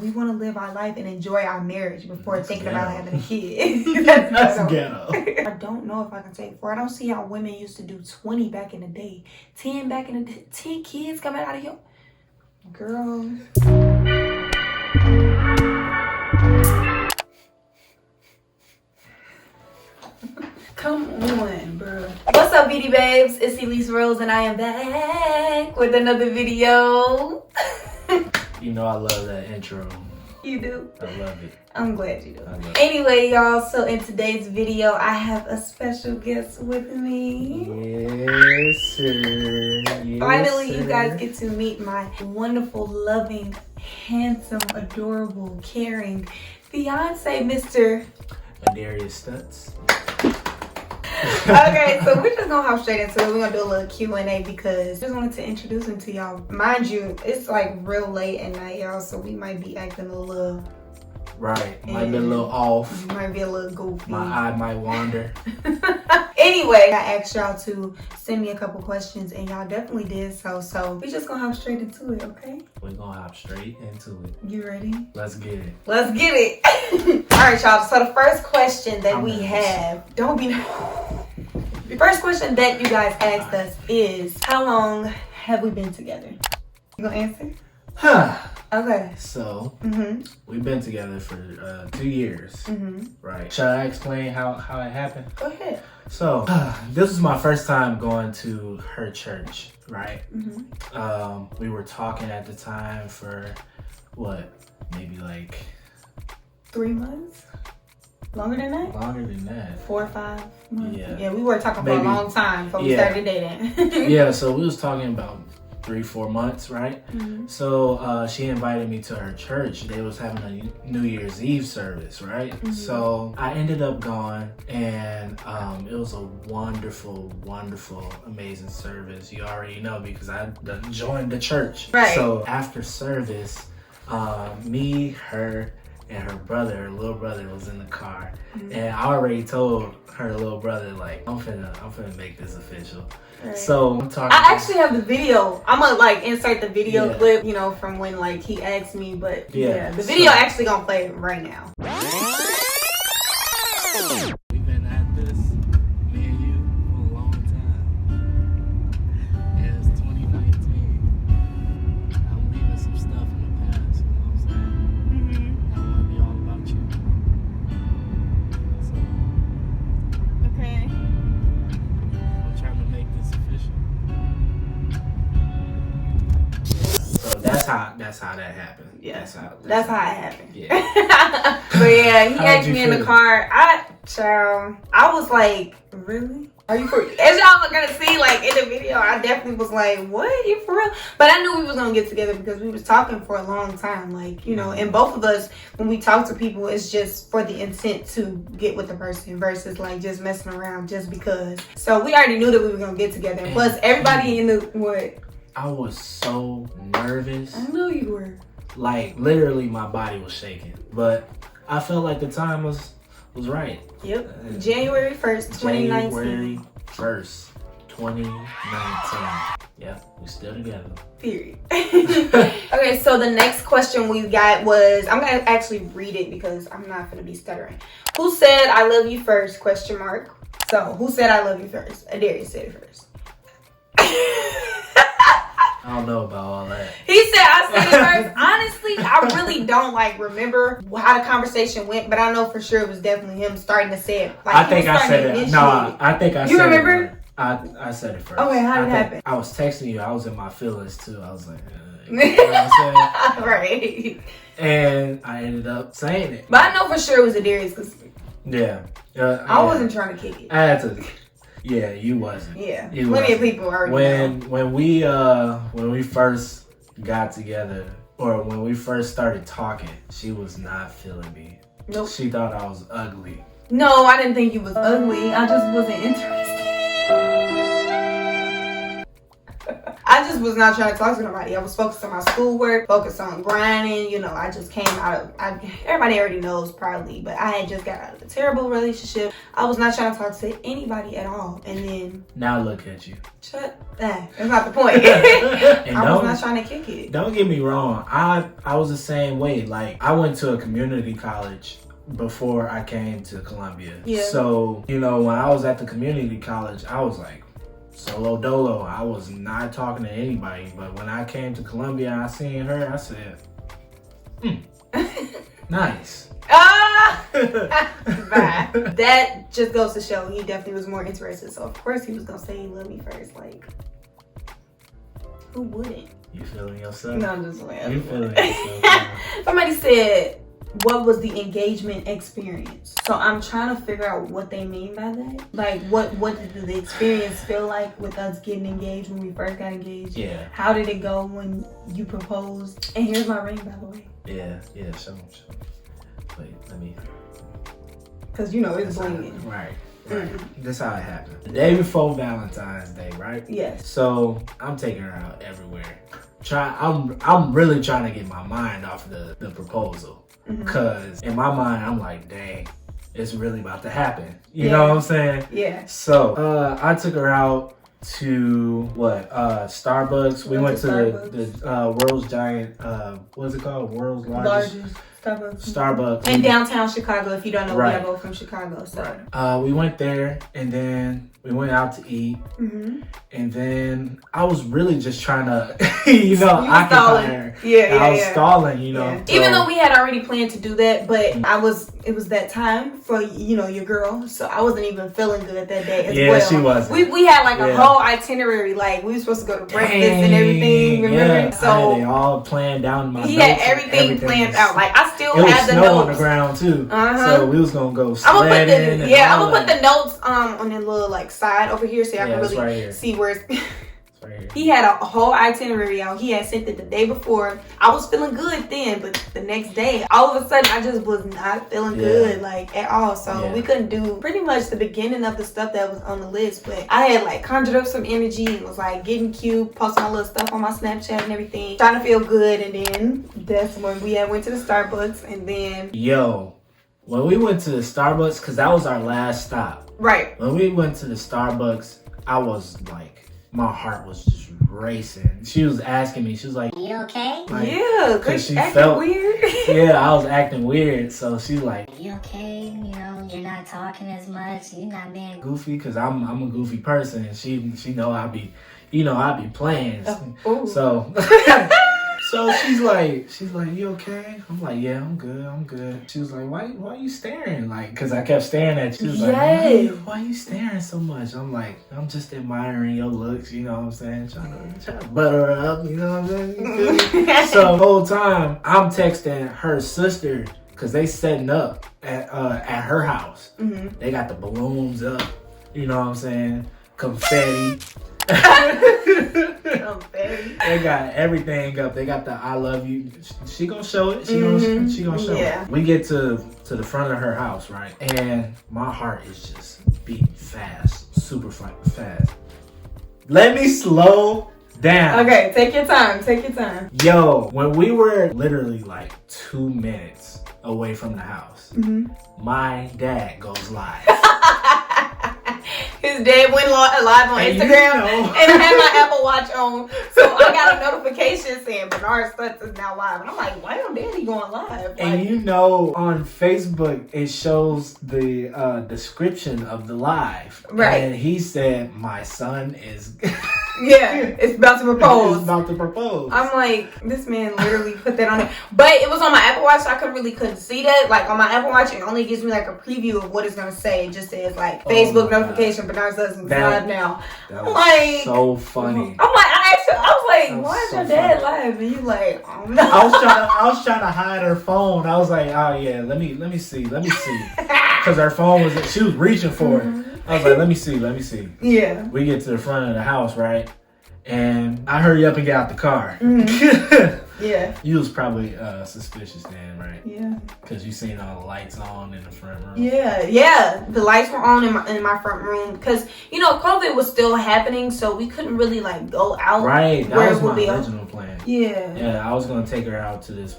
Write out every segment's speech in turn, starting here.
We want to live our life and enjoy our marriage before That's thinking ghetto. about having a kid. That's ghetto. I don't know if I can take 4. I don't see how women used to do 20 back in the day. 10 back in the day. 10 kids coming out of your... Girl. Come on, bro. What's up, BD babes? It's theileserose and I am back with another video. You know I love that intro. You do? I love it. I'm glad you do. I love it. Anyway, y'all, so in today's video, I have a special guest with me. Yes, sir. Yes, Finally, sir. you guys get to meet my wonderful, loving, handsome, adorable, caring fiance, Mr. Aduarius Stunts. Okay, so we're just gonna hop straight into it. We're gonna do a little Q&A because I just wanted to introduce him to y'all. Mind you, it's like real late at night, y'all, so we might be acting a little... Right. Might be a little off. Might be a little goofy. My eye might wander. Anyway, I asked y'all to send me a couple questions and y'all definitely did so we just gonna hop straight into it, okay? We're gonna hop straight into it. You ready? Let's get it. Let's get it. All right, y'all. So the first question that we have, don't be... The first question that you guys asked us is, how long have we been together? You gonna answer? Okay. So, we've been together for 2 years, right? Shall I explain how it happened? Go ahead. So, this was my first time going to her church, right? We were talking at the time for, what, maybe like... 3 months? Longer than that? Longer than that. 4 or 5 months? Yeah. Yeah, we were talking for a long time before we started dating. Yeah, so we was talking about 3-4 months, right? So she invited me to her church. They was having a New Year's Eve service, right? So I ended up going, and it was a wonderful, amazing service. You already know because I joined the church. Right. So after service, me, her, and her brother, her little brother, was in the car, and I already told her little brother, like, I'm finna make this official. Right. So I'm talking. I actually have the video. I'm gonna like insert the video clip, you know, from when like he asked me, but the video actually gonna play right now. We've been at this, me and you, for a long time. And it's 2019. I'm leaving some stuff in the past, you know what I'm saying? I want to be all about you. So, Okay. I'm trying to make this official. So that's how that happened. Yeah, that's how it happened. Yeah. But yeah, he How'd asked you me in the feel? car. I was like, really? Are you for? As y'all are gonna see, like in the video, I definitely was like, what? You for real? But I knew we was gonna get together because we was talking for a long time. Like, you know, and both of us, when we talk to people, it's just for the intent to get with the person versus like just messing around just because. So we already knew that we were gonna get together. And plus, everybody in the what? I was so nervous. I know you were. Like, literally my body was shaking. But I felt like the time was right. Yep. January 1st, 2019. January 1st, 2019. Yeah, we still together. Period. Okay, so the next question we got was, I'm gonna actually read it because I'm not gonna be stuttering. Who said I love you first? Question mark. So who said I love you first? Aduarius said it first. I don't know about all that. He said I said it first. Honestly, I really don't like remember how the conversation went, but I know for sure it was definitely him starting to say it. Like, I think I said it. No, I think I said it. You remember? I said it first. Okay, how did it happen? I was texting you. I was in my feelings too. I was like, you know what I'm saying? Right. And I ended up saying it. But I know for sure it was Aduarius because I wasn't trying to kick it. I had to. Yeah, you wasn't. Yeah, plenty of people already know. When we first got together, or when we first started talking, she was not feeling me. Nope. She thought I was ugly. No, I didn't think you was ugly. I just wasn't interested. I just was not trying to talk to nobody. I was focused on my schoolwork, focused on grinding. You know, I just came out of, everybody already knows probably, but I had just got out of a terrible relationship. I was not trying to talk to anybody at all. And then. Now look at you. That's not the point. I was not trying to kick it. Don't get me wrong. I was the same way. Like, I went to a community college before I came to Columbia. Yeah. So, you know, when I was at the community college, I was like solo dolo. I was not talking to anybody. But when I came to Columbia and I seen her, I said, nice. Bye. That just goes to show he definitely was more interested. So of course he was gonna say he loved me first. Like, who wouldn't? You feeling yourself? No, I'm just playing. You feeling yourself? Somebody said, what was the engagement experience? So I'm trying to figure out what they mean by that. Like, what did the experience feel like with us getting engaged when we first got engaged? Yeah. How did it go when you proposed? And here's my ring, by the way. Yeah, show me. Wait, let me. Cause you know it's blinging. Right. That's how it happened. The day before Valentine's Day, right? Yes. So I'm taking her out everywhere. I'm really trying to get my mind off the proposal. Cause in my mind I'm like, dang, it's really about to happen. You know what I'm saying? Yeah. So I took her out to Starbucks. We went to the world's giant what's it called? World's largest Starbucks. In downtown Chicago, if you don't know, Right. we are both from Chicago. So we went there and then we went out to eat. And then I was really just trying to, occupy her. I was stalling, you know. So, even though we had already planned to do that, but it was that time for, your girl. So I wasn't even feeling good that day as well. Yeah, she wasn't. We had like a whole itinerary. Like, we were supposed to go to breakfast and everything, remember? Yeah. So I had it all planned down in my notes. He had everything planned out. Like, I still have the notes. It was snow on the ground too. So we was going to go sledding. I'm going to put the notes on the little like side over here so y'all can really see where it's... He had a whole itinerary out. He had sent it the day before. I was feeling good then, but the next day, all of a sudden, I just was not feeling good, like, at all. So we couldn't do pretty much the beginning of the stuff that was on the list. But I had, like, conjured up some energy and was, like, getting cute, posting my little stuff on my Snapchat and everything, trying to feel good. And then that's when we went to the Starbucks. And then... when we went to the Starbucks, because that was our last stop. Right. When we went to the Starbucks, I was, like... my heart was just racing. She was asking me, she was like, "You okay?" Like, yeah, because she felt weird. Yeah, I was acting weird. So she's like, "You okay? You know, you're not talking as much. You're not being goofy." Because I'm a goofy person, and she know I be playing. So. So she's like, "You okay?" I'm like, "Yeah, I'm good. She was like, why are you staring? Like, cause I kept staring at you. She was like, why are you staring so much? I'm like, I'm just admiring your looks, you know what I'm saying? Trying to butter her up, you know what I'm saying? So the whole time I'm texting her sister, cause they setting up at her house. They got the balloons up, you know what I'm saying? Confetti. They got everything up. They got the "I love you." She gonna show it. She gonna show it. We get to the front of her house, right? And my heart is just beating fast, super fast. Let me slow down. Okay, take your time. Yo, when we were literally like 2 minutes away from the house, my dad goes live. His dad went live on Instagram, and I had my Apple Watch on, so I got a notification saying Bernard Stutz is now live, and I'm like, "Wow, Daddy going live!" Like, and on Facebook it shows the description of the live, right? And he said, "My son is." It's about to propose. It's about to propose. I'm like, this man literally put that on it. But it was on my Apple Watch, so I couldn't see that. Like, on my Apple Watch, it only gives me, like, a preview of what it's going to say. It just says, like, Facebook notification, Bernard's husband is live now. That was so funny. I'm like, I was like, why is your dad live? And you like, oh, no. I was trying to hide her phone. I was like, oh, yeah, let me see. Because her phone she was reaching for it. I was like, let me see. Yeah. We get to the front of the house, right? And I hurry up and get out the car. Yeah. You was probably suspicious then, right? Yeah. Because you seen all the lights on in the front room. Yeah. The lights were on in my front room because COVID was still happening, so we couldn't really like go out. Right. That was my original plan. Yeah. Yeah, I was gonna take her out to this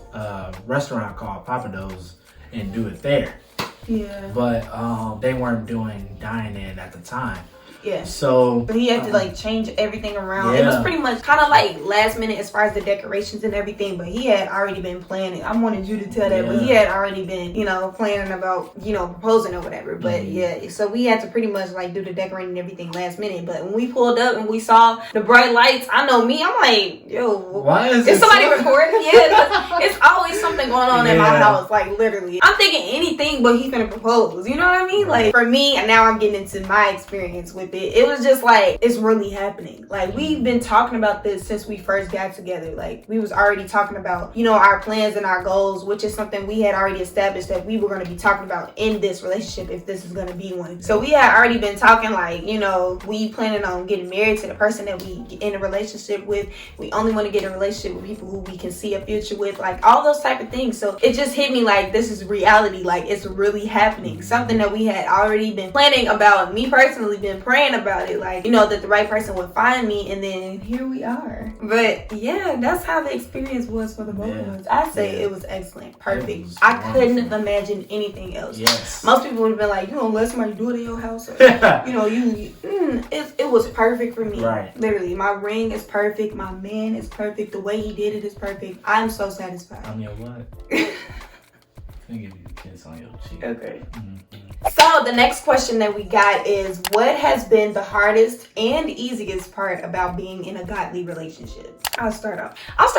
restaurant called Papados and do it there. Yeah. But they weren't doing dine-in at the time. Yeah. So, but he had to like change everything around. Yeah. It was pretty much kind of like last minute as far as the decorations and everything. But he had already been planning. I wanted you to tell that, but he had already been, planning about, proposing or whatever. But yeah, so we had to pretty much like do the decorating and everything last minute. But when we pulled up and we saw the bright lights, I know me, I'm like, yo, why is somebody recording? Yeah, it's always something going on in my house. Like literally, I'm thinking anything but he's gonna propose. You know what I mean? Like for me, and now I'm getting into my experience with it was just like it's really happening. Like we've been talking about this since we first got together. Like we was already talking about our plans and our goals, which is something we had already established that we were going to be talking about in this relationship if this is going to be one. So we had already been talking like we planning on getting married to the person that we get in a relationship with. We only want to get in a relationship with people who we can see a future with, like all those type of things. So it just hit me like this is reality. Like it's really happening. Something that we had already been planning about. Me personally been praying about it, like that the right person would find me, and then here we are. But yeah, that's how the experience was for the both of us. I say it was excellent, perfect. I couldn't imagine anything else. Yes. Most people would have been like, let somebody do it in your house, or, it was perfect for me. Right. Literally, my ring is perfect, my man is perfect, the way he did it is perfect. I'm so satisfied. I'm your what? Let me give you a kiss on your cheek. Okay. So the next question that we got is, what has been the hardest and easiest part about being in a godly relationship? I'll start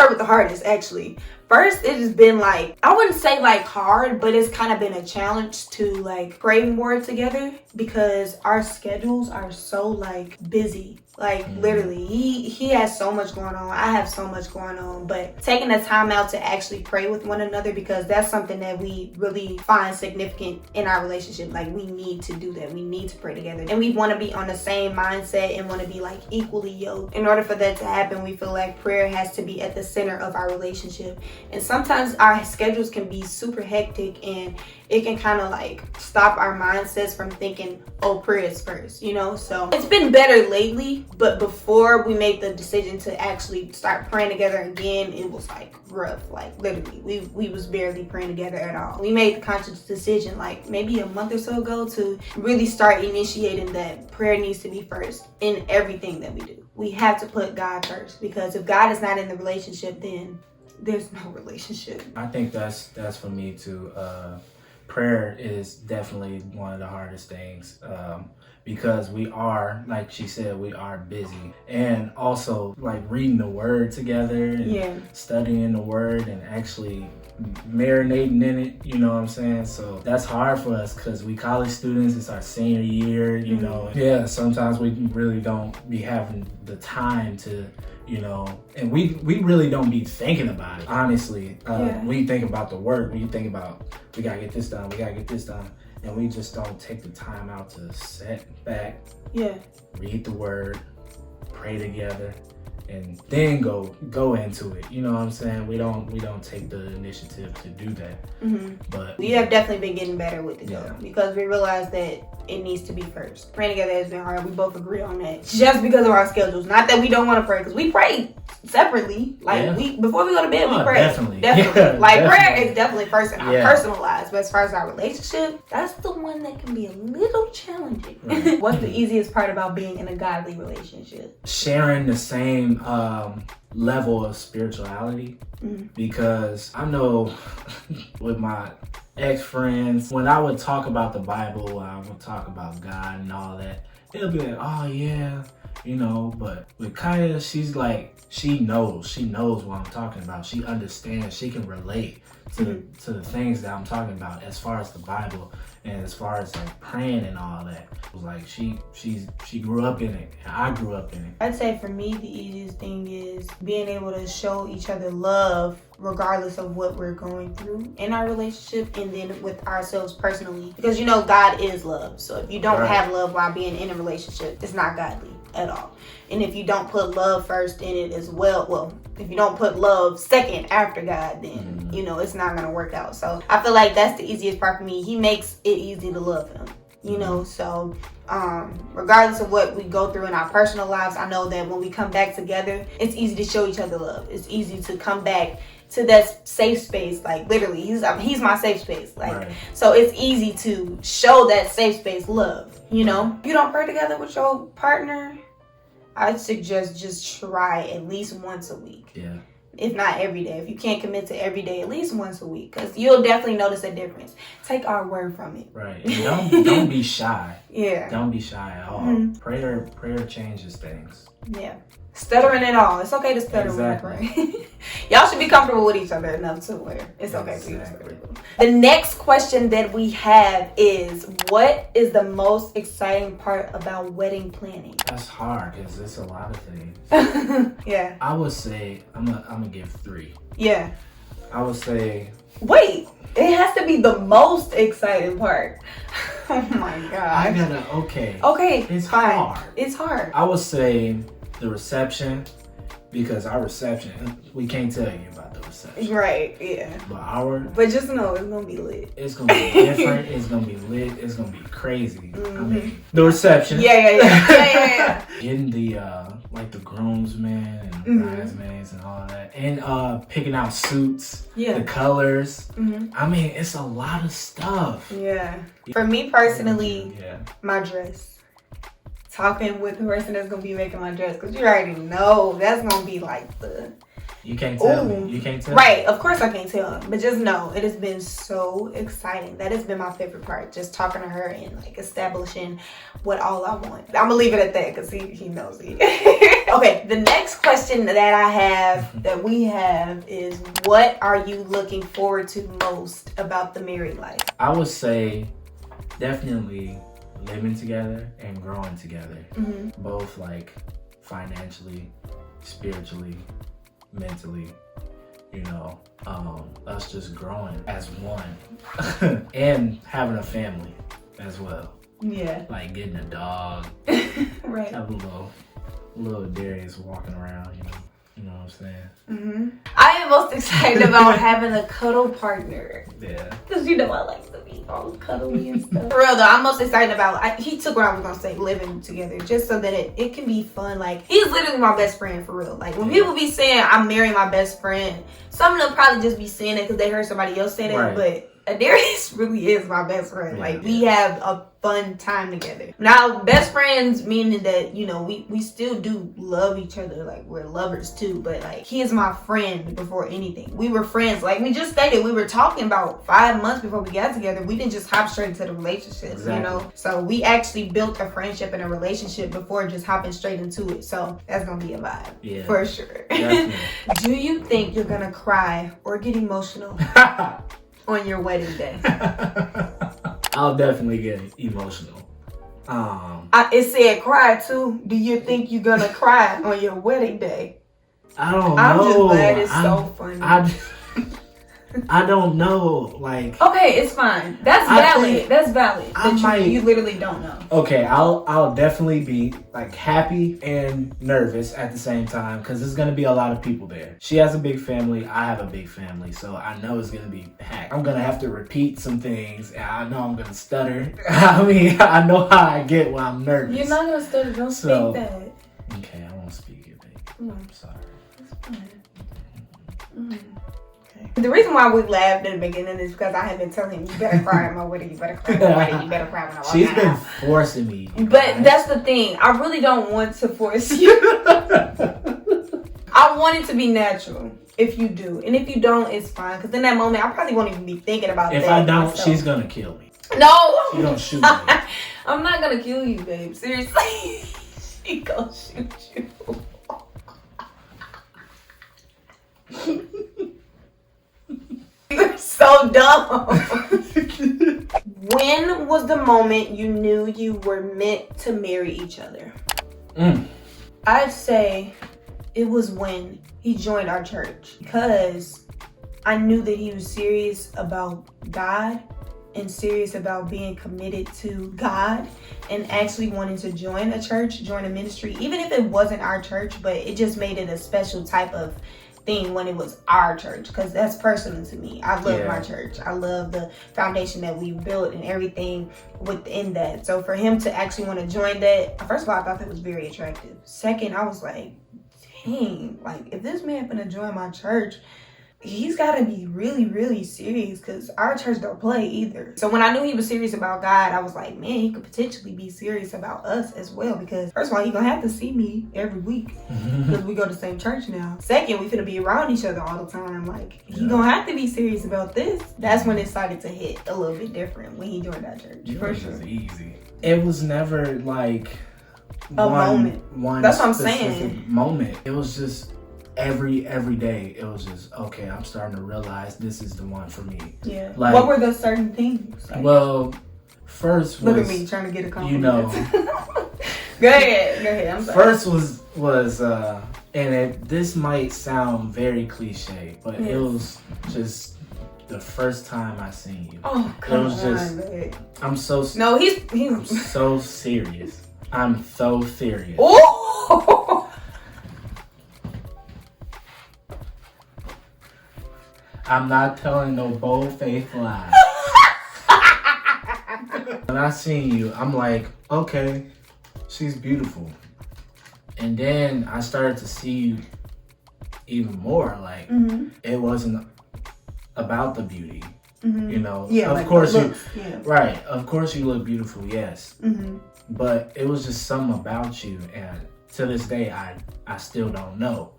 with the hardest, actually. First, it has been like, I wouldn't say like hard, but it's kind of been a challenge to like pray more together because our schedules are so like busy. Like literally, he has so much going on. I have so much going on. But taking the time out to actually pray with one another, because that's something that we really find significant in our relationship. Like we need to do that. We need to pray together. And we want to be on the same mindset and want to be like equally yoked. In order for that to happen, we feel like prayer has to be at the center of our relationship. And sometimes our schedules can be super hectic and it can kind of like stop our mindsets from thinking, prayer is first, So it's been better lately, but before we made the decision to actually start praying together again, it was like rough. Like literally, we was barely praying together at all. We made the conscious decision like maybe a month or so ago to really start initiating that prayer needs to be first in everything that we do. We have to put God first, because if God is not in the relationship, then there's no relationship. I think that's for me too. Prayer is definitely one of the hardest things because we are, like she said, we are busy, and also like reading the word together and studying the word and actually marinating in it, you know what I'm saying? So that's hard for us because we college students, it's our senior year, Yeah, sometimes we really don't be having the time to, and we really don't be thinking about it, honestly. We think about the work, we think about, we gotta get this done, and we just don't take the time out to sit back, read the word, pray together, and then go into it. You know what I'm saying? We don't take the initiative to do that. But we have definitely been getting better with it though, because we realize that it needs to be first. Praying together has been hard. We both agree on that. Just because of our schedules. Not that we don't want to pray, because we pray separately. Like before we go to bed, we pray. Definitely. Yeah, like prayer is definitely first in our personal lives. But as far as our relationship, that's the one that can be a little challenging. Right. What's the easiest part about being in a godly relationship? Sharing the same level of spirituality, because I know with my ex-friends, when I would talk about the Bible, I would talk about God and all that, it'll be like, oh yeah, but with Kiya, she's like, she knows what I'm talking about. She understands, she can relate to the things that I'm talking about as far as the Bible and as far as like praying and all that. It was like she grew up in it and I grew up in it. I'd say for me the easiest thing is being able to show each other love regardless of what we're going through in our relationship, and then with ourselves personally, because God is love. So if you don't have love while being in a relationship, it's not godly. at all. And if you don't put love first in it as well, if you don't put love second after God, then, you know, it's not going to work out. So I feel like that's the easiest part for me. He makes it easy to love him, you know. So regardless of what we go through in our personal lives, I know that when we come back together, it's easy to show each other love. It's easy to come back to that safe space. Like, literally, he's my safe space. Like, right. So it's easy to show that safe space love, you know. If you don't pray together with your partner, I'd suggest just try at least once a week. Yeah. If not every day. If you can't commit to every day, at least once a week, because you'll definitely notice a difference. Take our word from it. Right. And don't be shy. Yeah. Don't be shy at all. Prayer changes things. Yeah. Stuttering at all. It's okay to stutter when you pray. Y'all should be comfortable with each other enough to where it's okay for you to stutter. The next question that we have is, what is the most exciting part about wedding planning? That's hard because it's a lot of things. Yeah. I would say, I'm gonna give 3. Yeah. I would say... Wait, it has to be the most exciting part. Oh my God. I gotta, okay. It's fine. Hard. It's hard. I would say the reception, because our reception, we can't tell you about the reception. Right, yeah. But just know it's gonna be lit. It's gonna be different. It's gonna be lit. It's gonna be crazy. I mean, the reception. Yeah. Getting the like the groomsmen and bridesmaids and all that, and picking out suits. Yeah. The colors. I mean, it's a lot of stuff. Yeah. For me personally, my dress. Talking with the person that's gonna be making my dress, because you already know that's gonna be like the... You can't tell me. You can't tell Right, of course I can't tell him. But just know, it has been so exciting. That has been my favorite part. Just talking to her and like establishing what all I want. I'm gonna leave it at that because he knows it. Okay, the next question that I have, that we have, is what are you looking forward to most about the married life? I would say definitely living together and growing together, both like financially, spiritually, mentally, you know, us just growing as one and having a family as well. Yeah. Like getting a dog, right. Have a little Darius walking around, you know what I'm saying? I am most excited about having a cuddle partner. Yeah. Because I like to be all cuddly and stuff. For real though, I'm most excited about, he took what I was going to say, living together, just so that it can be fun. Like, he's literally my best friend, for real. Like, when people be saying I'm marrying my best friend, some of them probably just be saying it because they heard somebody else say that, but Aduarius really is my best friend. Like, we have a fun time together. Now, best friends meaning that, you know, we still do love each other. Like, we're lovers too. But, like, he is my friend before anything. We were friends. Like, we just stated, we were talking about 5 months before we got together. We didn't just hop straight into the relationship, you know? So, we actually built a friendship and a relationship before just hopping straight into it. So, that's gonna be a vibe. Yeah. For sure. Do you think you're gonna cry or get emotional on your wedding day? I'll definitely get emotional. It said cry too. Do you think you're gonna cry on your wedding day? I don't know. I'm just glad it's so funny. I don't know. Like, okay, it's fine. That's valid. That's valid. You literally don't know. Okay, I'll definitely be like happy and nervous at the same time because there's gonna be a lot of people there. She has a big family. I have a big family, so I know it's gonna be packed. I'm gonna have to repeat some things. I know I'm gonna stutter. I mean, I know how I get when I'm nervous. You're not gonna stutter. Don't speak that. Okay, I won't speak it, babe. I'm sorry. It's fine. The reason why we laughed in the beginning is because I had been telling him, you better cry at my wedding, you better cry at my wedding, you better cry when I walk out. She's been forcing me. But that's the thing. I really don't want to force you. I want it to be natural if you do. And if you don't, it's fine. Because in that moment, I probably won't even be thinking about that. If I don't, she's going to kill me. No. She don't shoot me. I'm not going to kill you, babe. Seriously. She gonna shoot you. You're so dumb. When was the moment you knew you were meant to marry each other? I'd say it was when he joined our church, because I knew that he was serious about God and serious about being committed to God and actually wanting to join a church, join a ministry, even if it wasn't our church, but it just made it a special type of thing when it was our church, because that's personal to me. I love my church. I love the foundation that we built and everything within that. So for him to actually want to join that, first of all, I thought that was very attractive. Second, I was like, dang, like if this man gonna join my church, he's got to be really, really serious, because our church don't play either. So when I knew he was serious about God, I was like, man, he could potentially be serious about us as well, because first of all, he gonna have to see me every week because we go to the same church now. Second, we finna be around each other all the time. Like, he gonna have to be serious about this. That's when it started to hit a little bit different when he joined our church. For sure. Was easy. It was never like a moment. That's what I'm saying. Moment. It was just every day it was just, okay, I'm starting to realize this is the one for me. Yeah. Like, what were those certain things? Like, well, first was, look at me trying to get a compliment. You know. Go ahead. I'm sorry. First was and this might sound very cliche, but it was just the first time I seen you. Oh, come on, man. I'm so no, he's I'm so serious. I'm so serious. Oh. I'm not telling no bold-faced lies. When I seen you, I'm like, okay, she's beautiful. And then I started to see you even more. Like, it wasn't about the beauty, you know. Yeah, of like course you, right. Of course you look beautiful, yes. But it was just something about you, and to this day, I still don't know.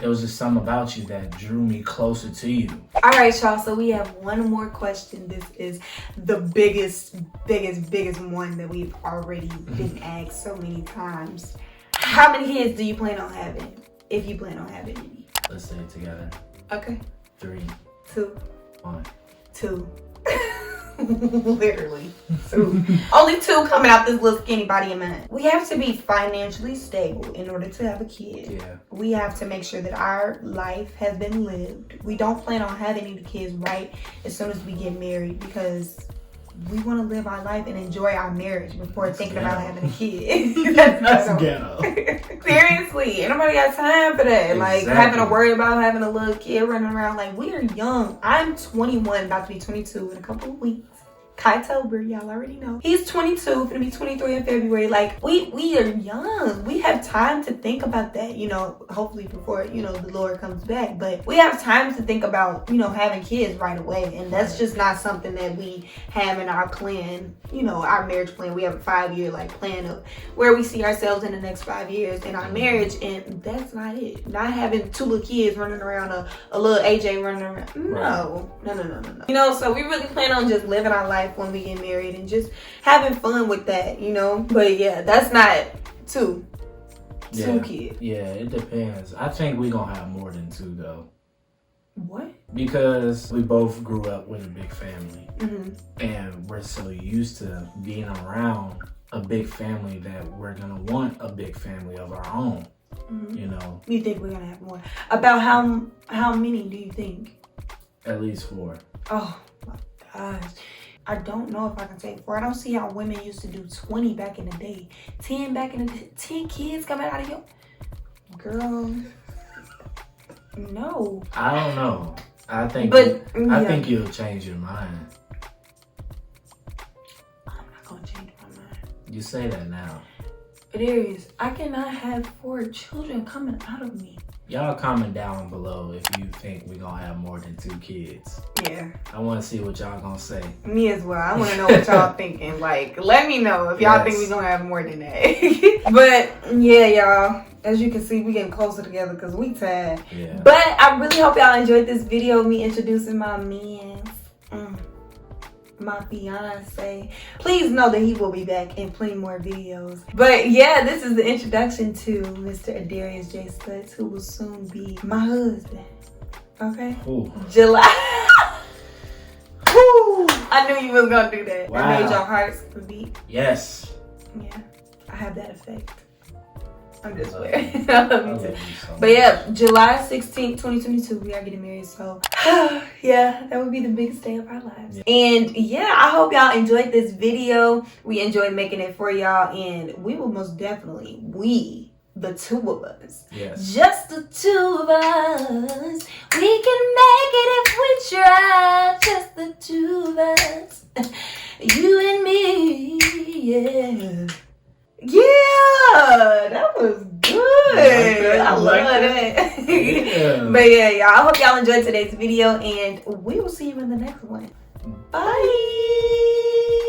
It was just something about you that drew me closer to you. All right, y'all. So we have one more question. This is the biggest one that we've already been asked so many times. How many kids do you plan on having? If you plan on having any? Let's say it together. Okay. 3, 2, 1, 2. Literally 2. Only 2 coming out this little skinny body of mine. We have to be financially stable in order to have a kid. Yeah. We have to make sure that our life has been lived. We don't plan on having any kids right as soon as we get married, because we want to live our life and enjoy our marriage before thinking about having a kid. That's ghetto. Seriously, ain't nobody got time for that. Exactly. Like, having to worry about having a little kid running around. Like, we are young. I'm 21, about to be 22 in a couple of weeks. Kytober, y'all already know. He's 22, gonna be 23 in February. Like, we are young. We have time to think about that, you know, hopefully before, you know, the Lord comes back. But we have time to think about, you know, having kids right away. And that's just not something that we have in our plan, you know, our marriage plan. We have a 5-year, like, plan of where we see ourselves in the next 5 years in our marriage. And that's not it. Not having 2 little kids running around, a little AJ running around. No. You know, so we really plan on just living our life when we get married and just having fun with that, you know. But yeah, that's not 2 kids. Yeah, it depends. I think we gonna have more than 2 though. What? Because we both grew up with a big family, and we're so used to being around a big family that we're gonna want a big family of our own. You know. You think we're gonna have more? About how many do you think? At least 4. Oh my gosh. I don't know if I can take 4. I don't see how women used to do 20 back in the day. 10 back in the day. 10 kids coming out of your... Girl. No. I don't know. I think you'll change your mind. I'm not gonna change my mind. You say that now. Aduarius, I cannot have 4 children coming out of me. Y'all comment down below if you think we're gonna have more than 2 kids. Yeah. I want to see what y'all gonna say. Me as well. I want to know what y'all thinking. Like, let me know if y'all think we're gonna have more than that. But yeah, y'all, as you can see, we getting closer together because we tired. Yeah. But I really hope y'all enjoyed this video, me introducing my man, my fiance. Please know that he will be back in plenty more videos. But yeah, this is the introduction to Mr. Aduarius J. Stutz, who will soon be my husband. Okay? Ooh. July. Woo! I knew you was gonna do that. Wow. That made your hearts beat. Yes. Yeah, I have that effect. I'm just weird. I love you too. But yeah, July 16th, 2022, we are getting married. So yeah, that would be the biggest day of our lives. Yeah. And yeah, I hope y'all enjoyed this video. We enjoyed making it for y'all, and we will most definitely, the two of us, yes, just the two of us, we can make it if we try. Just the two of us, you and me. Yeah, that was good. I love that. Yeah. But yeah, y'all, I hope y'all enjoyed today's video, and we will see you in the next one. Bye.